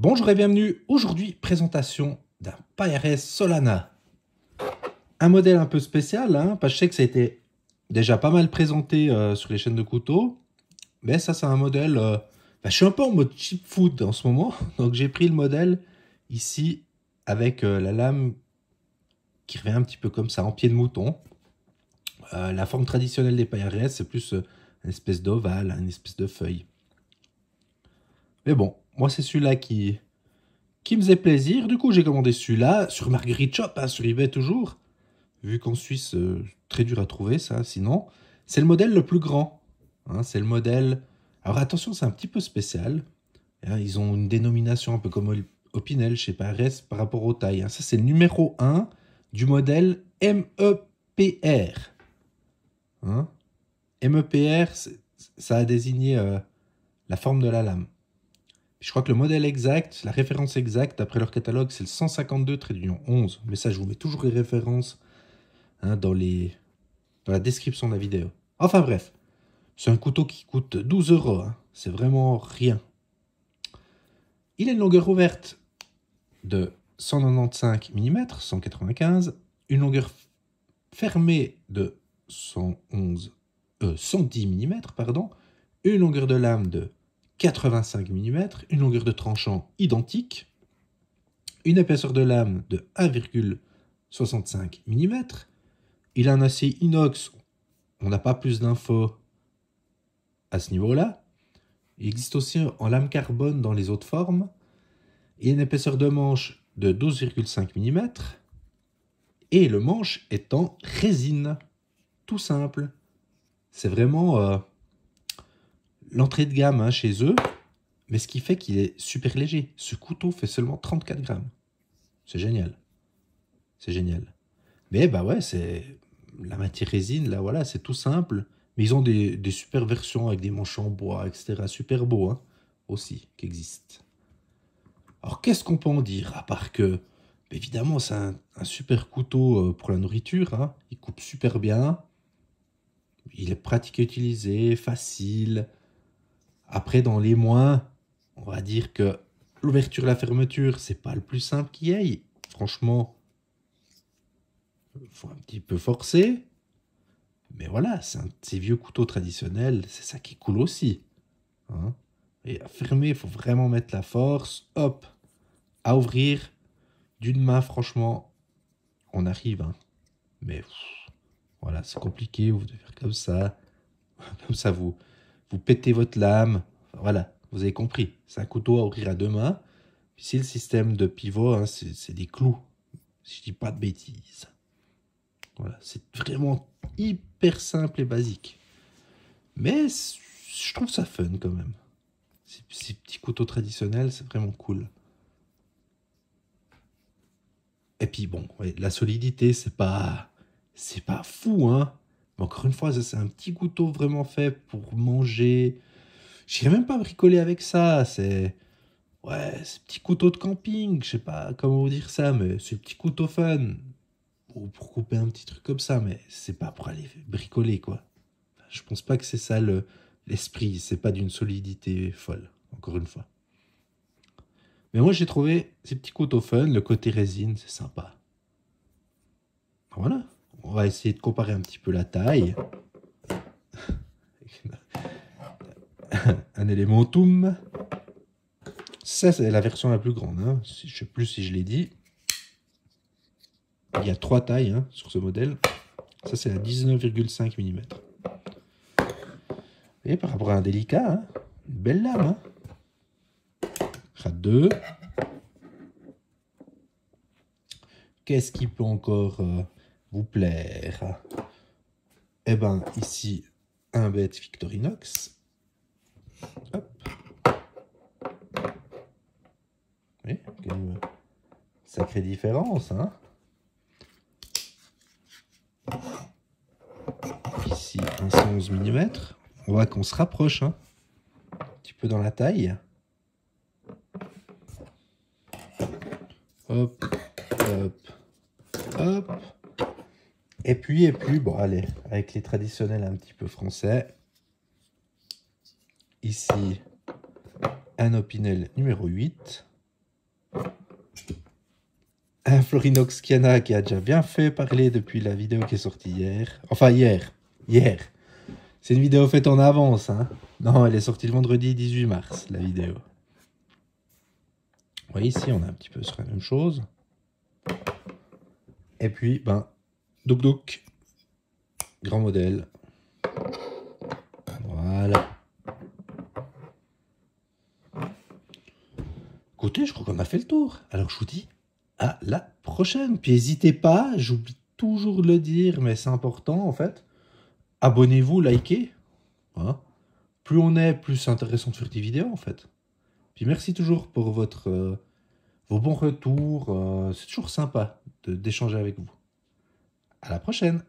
Bonjour et bienvenue. Aujourd'hui, présentation d'un Payares Solana. Un modèle un peu spécial, hein, parce que je sais que ça a été déjà pas mal présenté sur les chaînes de couteaux. Mais ça, c'est un modèle... je suis un peu en mode cheap food en ce moment. Donc j'ai pris le modèle ici avec la lame qui revient un petit peu comme ça, en pied de mouton. La forme traditionnelle des Payares, c'est plus une espèce d'ovale, une espèce de feuille. Mais bon, moi c'est celui-là qui me faisait plaisir. Du coup, j'ai commandé celui-là sur Marguerite Shop, hein, sur eBay toujours. Vu qu'en Suisse, très dur à trouver ça, sinon. C'est le modèle le plus grand. Hein, c'est le modèle... Alors attention, c'est un petit peu spécial. Hein, ils ont une dénomination un peu comme Opinel chez Pares par rapport aux tailles. Hein. Ça, c'est le numéro 1 du modèle MEPR. Hein, MEPR, ça a désigné la forme de la lame. Je crois que le modèle exact, la référence exacte, d'après leur catalogue, c'est le 152-11. Mais ça, je vous mets toujours les références dans la description de la vidéo. Enfin bref, c'est un couteau qui coûte 12 €. Hein. C'est vraiment rien. Il a une longueur ouverte de 195 mm, 195. Une longueur fermée de 110 mm, pardon. Une longueur de lame de 85 mm, une longueur de tranchant identique, une épaisseur de lame de 1,65 mm. Il a un acier inox, on n'a pas plus d'infos à ce niveau-là. Il existe aussi en lame carbone dans les autres formes. Et une épaisseur de manche de 12,5 mm. Et le manche est en résine, tout simple. C'est vraiment l'entrée de gamme chez eux. Mais ce qui fait qu'il est super léger. Ce couteau fait seulement 34 grammes. C'est génial. C'est génial. Mais bah ouais, c'est la matière résine, là, voilà, c'est tout simple. Mais ils ont des super versions avec des manches en bois, etc. Super beau, hein, aussi, qui existent. Alors, qu'est-ce qu'on peut en dire? À part que, évidemment, c'est un super couteau pour la nourriture. Hein. Il coupe super bien. Il est pratique à utiliser, facile. Après, dans les moins... On va dire que l'ouverture et la fermeture, c'est pas le plus simple qu'il y ait. Franchement, il faut un petit peu forcer. Mais voilà, ces vieux couteaux traditionnels, c'est ça qui est cool aussi. Hein. Et à fermer, il faut vraiment mettre la force. Hop, à ouvrir. D'une main, franchement, on arrive. Hein. Mais voilà, c'est compliqué. Vous devez faire comme ça. Comme ça, vous pétez votre lame. Enfin, voilà. Vous avez compris, c'est un couteau à ouvrir à deux mains. Ici, le système de pivot, hein, c'est des clous, si je dis pas de bêtises. Voilà, c'est vraiment hyper simple et basique. Mais je trouve ça fun quand même. Ces petits couteaux traditionnels, c'est vraiment cool. Et puis bon, ouais, la solidité, c'est pas fou, hein. Mais encore une fois, c'est un petit couteau vraiment fait pour manger. J'irais même pas bricoler avec ça, c'est ce petit couteau de camping, je sais pas comment vous dire ça, mais c'est le petit couteau fun pour couper un petit truc comme ça, mais c'est pas pour aller bricoler, quoi. Enfin, je pense pas que c'est ça l'esprit, c'est pas d'une solidité folle, encore une fois. Mais moi, j'ai trouvé ces petits couteaux fun, le côté résine, c'est sympa. Voilà, on va essayer de comparer un petit peu la taille. Un Elementum. Ça, c'est la version la plus grande. Hein. Je ne sais plus si je l'ai dit. Il y a 3 tailles sur ce modèle. Ça, c'est la 19,5 mm. Et par rapport à un délicat, hein, une belle lame. Hein. 2. Qu'est-ce qui peut encore vous plaire? Eh ben, ici, un bête Victorinox. Hop. Oui, quelle sacrée différence, hein. Ici, un 111 mm. On voit qu'on se rapproche, hein, un petit peu dans la taille. Hop, hop, hop. Et puis, bon, allez, avec les traditionnels un petit peu français. Ici, un Opinel numéro 8. un Florinox Kiana qui a déjà bien fait parler depuis la vidéo qui est sortie hier. Enfin, hier. Hier. C'est une vidéo faite en avance, hein. Non, elle est sortie le vendredi 18 mars, la vidéo. Vous voyez, ici, on est un petit peu sur la même chose. Et puis, ben, Douk Douk. Grand modèle. Voilà. Écoutez, je crois qu'on a fait le tour. Alors, je vous dis à la prochaine. Puis, n'hésitez pas, j'oublie toujours de le dire, mais c'est important, en fait. Abonnez-vous, likez. Hein. Plus on est, plus c'est intéressant de faire des vidéos, en fait. Puis, merci toujours pour vos bons retours. C'est toujours sympa d'échanger avec vous. À la prochaine.